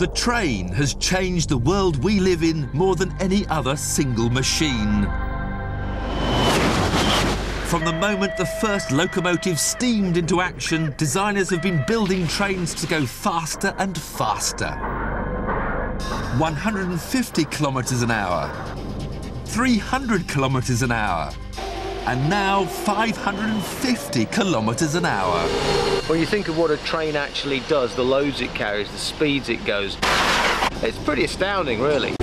The train has changed the world we live in more than any other single machine. From the moment the first locomotive steamed into action, designers have been building trains to go faster and faster. 150 kilometres an hour, 300 kilometres an hour, and now 550 kilometres an hour. When you think of what a train actually does, the loads it carries, the speeds it goes, it's pretty astounding, really.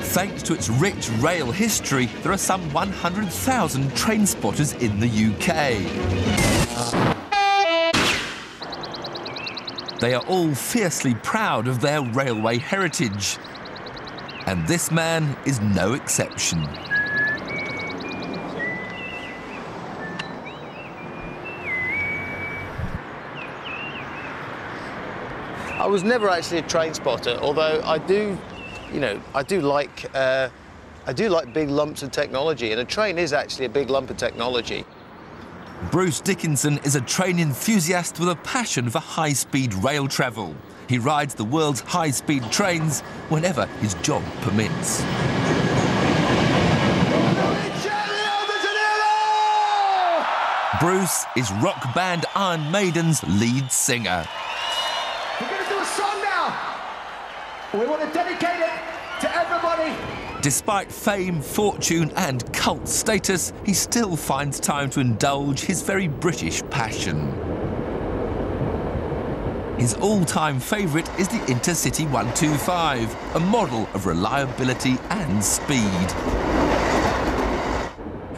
Thanks to its rich rail history, there are some 100,000 train spotters in the UK. They are all fiercely proud of their railway heritage. And this man is no exception. I was never actually a train spotter, although I do like big lumps of technology, and a train is actually a big lump of technology. Bruce Dickinson is a train enthusiast with a passion for high-speed rail travel. He rides the world's high-speed trains whenever his job permits. Bruce is rock band Iron Maiden's lead singer. We're going to do a song now. We want to dedicate it to everybody. Despite fame, fortune and cult status, he still finds time to indulge his very British passion. His all-time favourite is the Intercity 125, a model of reliability and speed.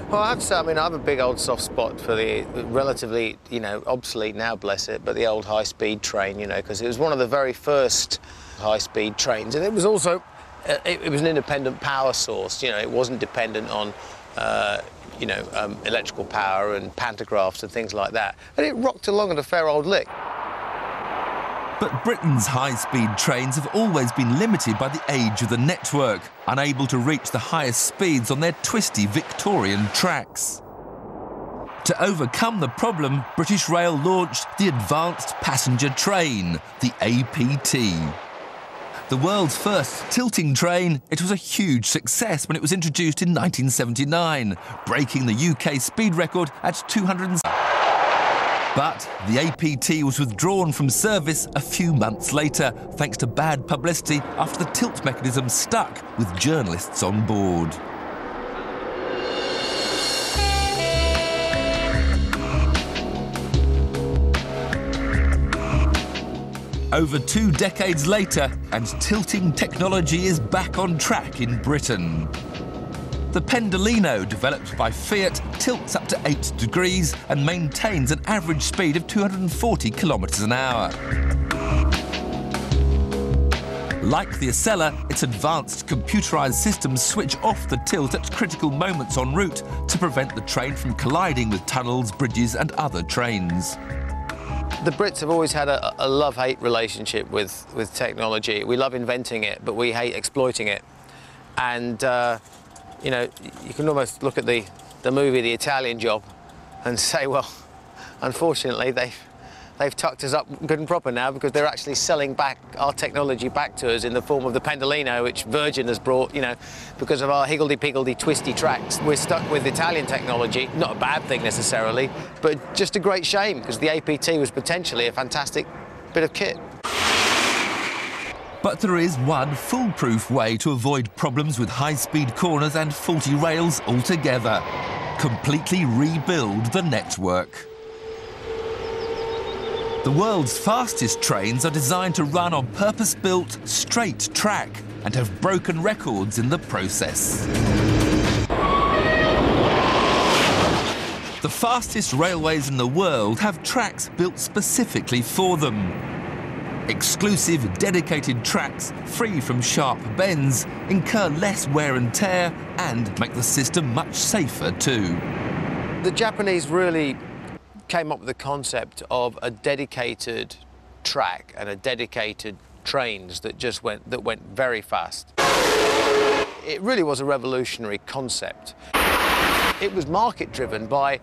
Well, I have to say, I have a big old soft spot for the relatively, obsolete now, bless it, but the old high-speed train, because it was one of the very first high-speed trains, and it was also, it was an independent power source, it wasn't dependent on, electrical power and pantographs and things like that, and it rocked along at a fair old lick. But Britain's high-speed trains have always been limited by the age of the network, unable to reach the highest speeds on their twisty Victorian tracks. To overcome the problem, British Rail launched the Advanced Passenger Train, the APT. The world's first tilting train, it was a huge success when it was introduced in 1979, breaking the UK speed record at 200. But the APT was withdrawn from service a few months later, thanks to bad publicity after the tilt mechanism stuck with journalists on board. Over 2 decades later, and tilting technology is back on track in Britain. The Pendolino, developed by Fiat, tilts up to 8 degrees and maintains an average speed of 240 kilometres an hour. Like the Acela, its advanced computerised systems switch off the tilt at critical moments en route to prevent the train from colliding with tunnels, bridges and other trains. The Brits have always had a love-hate relationship with technology. We love inventing it, but we hate exploiting it. And you can almost look at the movie The Italian Job and say, well, unfortunately, they've tucked us up good and proper now, because they're actually selling back our technology back to us in the form of the Pendolino, which Virgin has brought, because of our higgledy-piggledy twisty tracks. We're stuck with Italian technology, not a bad thing necessarily, but just a great shame, because the APT was potentially a fantastic bit of kit. But there is one foolproof way to avoid problems with high-speed corners and faulty rails altogether. Completely rebuild the network. The world's fastest trains are designed to run on purpose-built, straight track and have broken records in the process. The fastest railways in the world have tracks built specifically for them. Exclusive, dedicated tracks, free from sharp bends, incur less wear and tear and make the system much safer too. The Japanese really came up with the concept of a dedicated track and a dedicated trains that went very fast. It really was a revolutionary concept. It was market driven by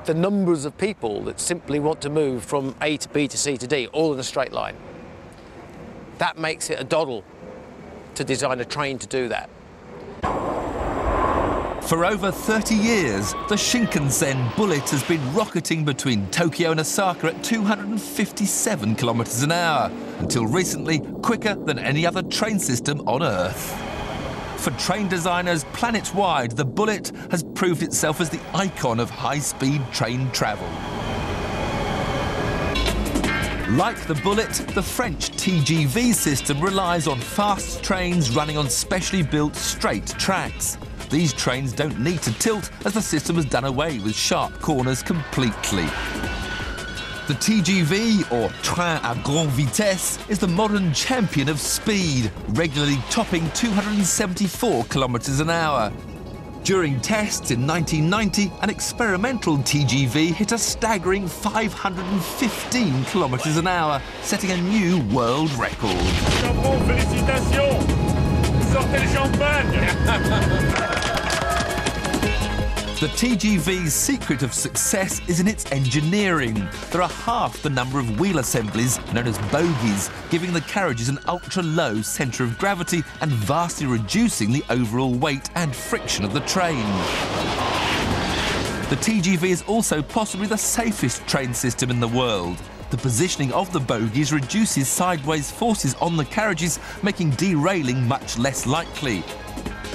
the numbers of people that simply want to move from A to B to C to D, all in a straight line. That makes it a doddle to design a train to do that. For over 30 years, the Shinkansen bullet has been rocketing between Tokyo and Osaka at 257 kilometers an hour, until recently quicker than any other train system on Earth. For train designers planet-wide, the bullet has proved itself as the icon of high-speed train travel. Like the bullet, the French TGV system relies on fast trains running on specially built straight tracks. These trains don't need to tilt, as the system has done away with sharp corners completely. The TGV, or Train à Grande Vitesse, is the modern champion of speed, regularly topping 274 kilometers an hour. During tests in 1990, an experimental TGV hit a staggering 515 kilometers an hour, setting a new world record. Félicitations! Sortez le champagne! The TGV's secret of success is in its engineering. There are half the number of wheel assemblies, known as bogies, giving the carriages an ultra-low centre of gravity and vastly reducing the overall weight and friction of the train. The TGV is also possibly the safest train system in the world. The positioning of the bogies reduces sideways forces on the carriages, making derailing much less likely.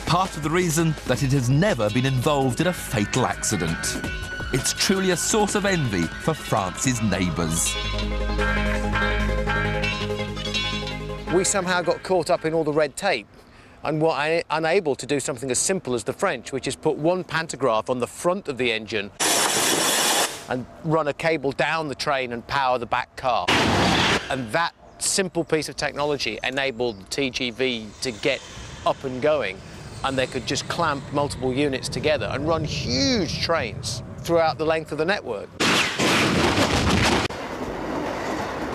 Part of the reason that it has never been involved in a fatal accident. It's truly a source of envy for France's neighbours. We somehow got caught up in all the red tape and were unable to do something as simple as the French, which is put one pantograph on the front of the engine and run a cable down the train and power the back car. And that simple piece of technology enabled the TGV to get up and going, and they could just clamp multiple units together and run huge trains throughout the length of the network.